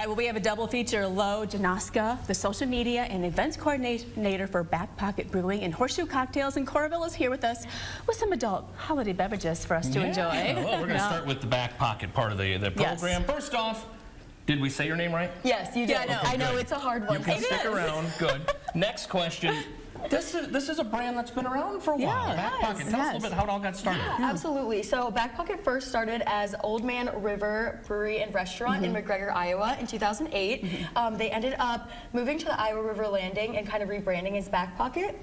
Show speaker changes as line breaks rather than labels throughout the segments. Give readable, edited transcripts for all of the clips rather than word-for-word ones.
Well, we have a double feature. Lo Janoska, the social media and events coordinator for Backpocket Brewing and Horseshoe Cocktails, and Coraville is here with us with some adult holiday beverages for us to enjoy.
Well, we're going to start with the back pocket part of the program. Yes. First off, did we say your name right?
Yes, you did.
Yeah,
I know it's a hard one.
You can stick around. Good. Next question. This is a brand that's been around for a while. Backpocket. Tell us a little bit how it all got started.
Yeah, absolutely. So Backpocket first started as Old Man River Brewery and Restaurant in McGregor, Iowa in 2008. They ended up moving to the Iowa River Landing and kind of rebranding as Backpocket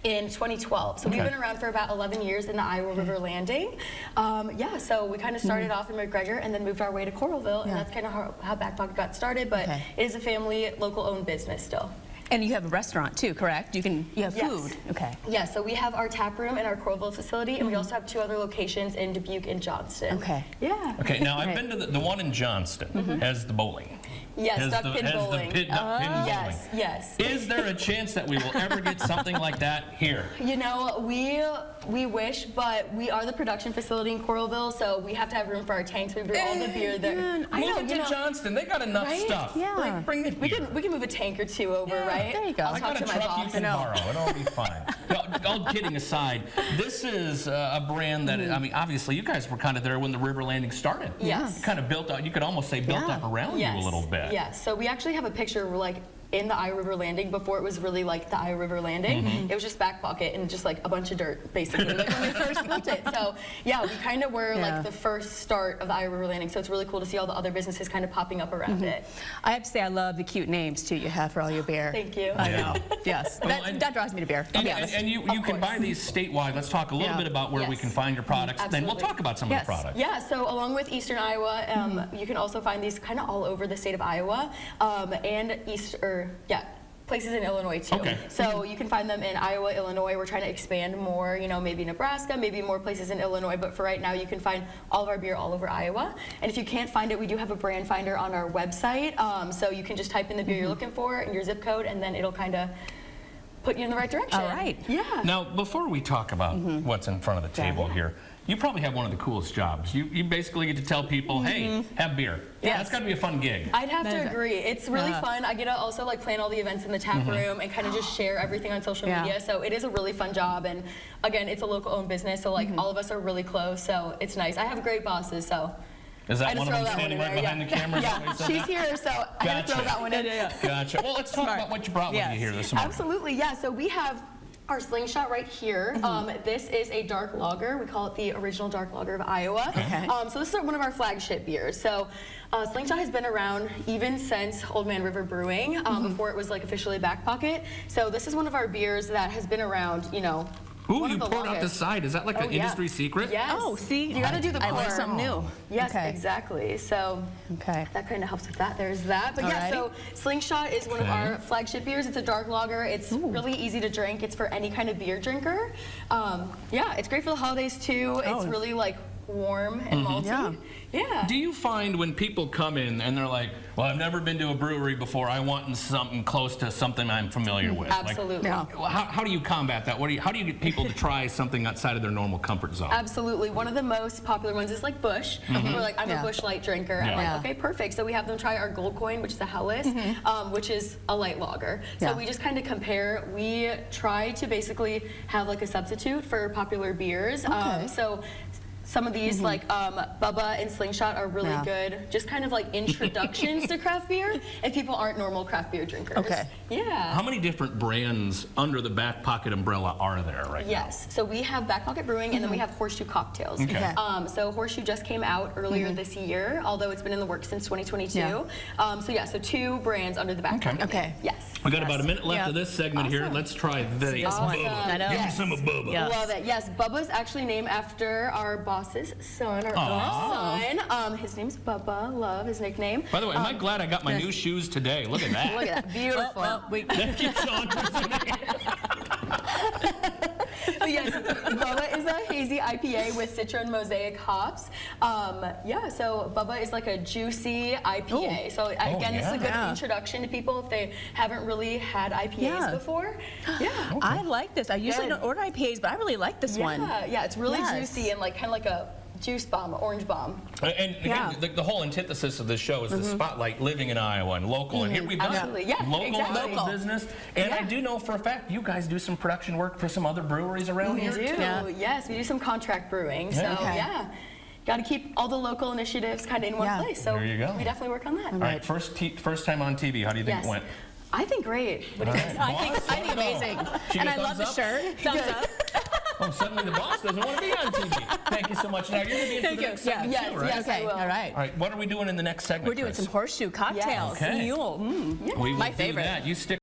in 2012. So we've been around for about 11 years in the Iowa River Landing. Yeah, so we kind of started off in McGregor and then moved our way to Coraville, and that's kind of how Backpocket got started, but it is a family, local-owned business still.
And you have a restaurant too, correct? You have food. Okay.
Yeah, so we have our tap room in our Coraville facility, and we also have 2 other locations in Dubuque and Johnston.
Okay.
Yeah.
Okay, now I've been to the one in Johnston. Has the bowling.
Yes, duck pin bowling.
Duck pin bowling.
Yes, yes.
Is there a chance that we will ever get something like that here?
You know, we wish, but we are the production facility in Coraville, so we have to have room for our tanks. We brew all the beer there.
I know, to Johnston. They got enough stuff.
Yeah.
Bring the beer.
We can move a tank or 2 over, right?
There you go.
I'll
I
talk
got a
to my
truck
boss.
you can borrow. It'll all be fine. No, all kidding aside, this is a brand that, I mean, obviously you guys were kind of there when the river landing started.
Yes.
You kind of built up, you could almost say built up around you a little bit.
Yes, so we actually have a picture like in the Iowa River Landing before it was really like the Iowa River Landing. It was just Backpocket and just like a bunch of dirt, basically, like when we first built it. So yeah, we kind of were like the first start of the Iowa River Landing, so it's really cool to see all the other businesses kind of popping up around it.
I have to say I love the cute names too you have for all your beer.
Thank you.
I know. Yes.
Well,
that draws me to beer. I'll be honest.
And you can buy these statewide. Let's talk a little bit about where we can find your products. Then we'll talk about some of the products.
Yeah, so along with Eastern Iowa, you can also find these kind of all over the state of Iowa and places in Illinois too.
Okay.
So you can find them in Iowa, Illinois. We're trying to expand more, you know, maybe Nebraska, maybe more places in Illinois, but for right now you can find all of our beer all over Iowa. And if you can't find it, we do have a brand finder on our website. So you can just type in the beer you're looking for and your zip code, and then it'll kind of put you in the right direction.
All right.
Yeah.
Now, before we talk about what's in front of the table here, you probably have one of the coolest jobs. You basically get to tell people, hey, have beer. Yeah, that's got to be a fun gig.
I'd have to agree. It's really fun. I get to also like plan all the events in the tap room and kind of just share everything on social media. So it is a really fun job. And again, it's a local owned business. So like all of us are really close. So it's nice. I have great bosses. So
is that one of them standing right behind the camera?
Yeah, she's here. So I had to throw that one in.
Gotcha. Well, let's talk about what you brought with you here this morning.
Absolutely. Yeah. So we have our Slingshot right here. This is a dark lager. We call it the original dark lager of Iowa. So this is one of our flagship beers. So Slingshot has been around even since Old Man River Brewing, before it was like officially Backpocket. So this is one of our beers that has been around, you know.
Ooh, you poured out the side. Is that like an industry secret?
Yes.
Oh, see,
you got to do the pour.
I learned something new.
Yes, exactly. So that kind of helps with that. There's that. But yeah, so Slingshot is one of our flagship beers. It's a dark lager. It's really easy to drink. It's for any kind of beer drinker. Yeah, it's great for the holidays too. It's really like warm and malty. Yeah.
Do you find when people come in and they're like, well, I've never been to a brewery before, I want something close to something I'm familiar with?
Absolutely.
Like, how do you combat that? How do you get people to try something outside of their normal comfort zone?
Absolutely. One of the most popular ones is like Busch. People are like, I'm a Busch Light drinker. I'm like, okay, perfect. So we have them try our Gold Coin, which is a Helles, which is a light lager. So we just kind of compare. We try to basically have like a substitute for popular beers. So some of these, like Bubba and Slingshot, are really good, just kind of like introductions to craft beer if people aren't normal craft beer drinkers. Yeah.
How many different brands under the Backpocket umbrella are there right now?
Yes. So we have Backpocket Brewing, and then we have Horseshoe Cocktails. So Horseshoe just came out earlier this year, although it's been in the works since 2022. So 2 brands under the Backpocket. Yes.
We got about a minute left of this segment here. Let's try this. Bubba. Give me some of Bubba.
Love it. Yes, Bubba's actually named after our boss's son, our oldest son. His name's Bubba. Love his nickname.
By the way, am I glad I got my new shoes today? Look at that.
Look at that. Beautiful.
That keeps on.
But yes, Bubba is a hazy IPA with Citra and Mosaic hops. So Bubba is like a juicy IPA. So again, this is a good introduction to people if they haven't really had IPAs before.
I like this. I usually don't order IPAs, but I really like this one.
Yeah, it's really juicy and like kind of like a juice bomb, orange bomb.
And again, the whole antithesis of this show is the spotlight, living in Iowa and local. And here we've done
Absolutely. Yeah,
local,
exactly.
local business. And I do know for a fact you guys do some production work for some other breweries around here.
We do.
Yeah.
Yes, we do some contract brewing. So
Okay.
yeah, got to keep all the local initiatives kind of in one place. So
There you go.
we definitely work on that.
All right, first time on TV. How do you think it went?
I think great. What do you think?
I think amazing.
She
And
goes,
I love the
thumbs
shirt. Thumbs up.
Oh, suddenly the boss doesn't want to be on TV. Thank you so much. Now you're going to be in for the next segment
Yes,
too, right?
yes, I
Okay,
will.
all right.
All right, what are we doing in the next segment,
We're doing
Chris?
some horseshoe cocktails.
Okay.
Mule.
We will
My
do
favorite.
that. You stick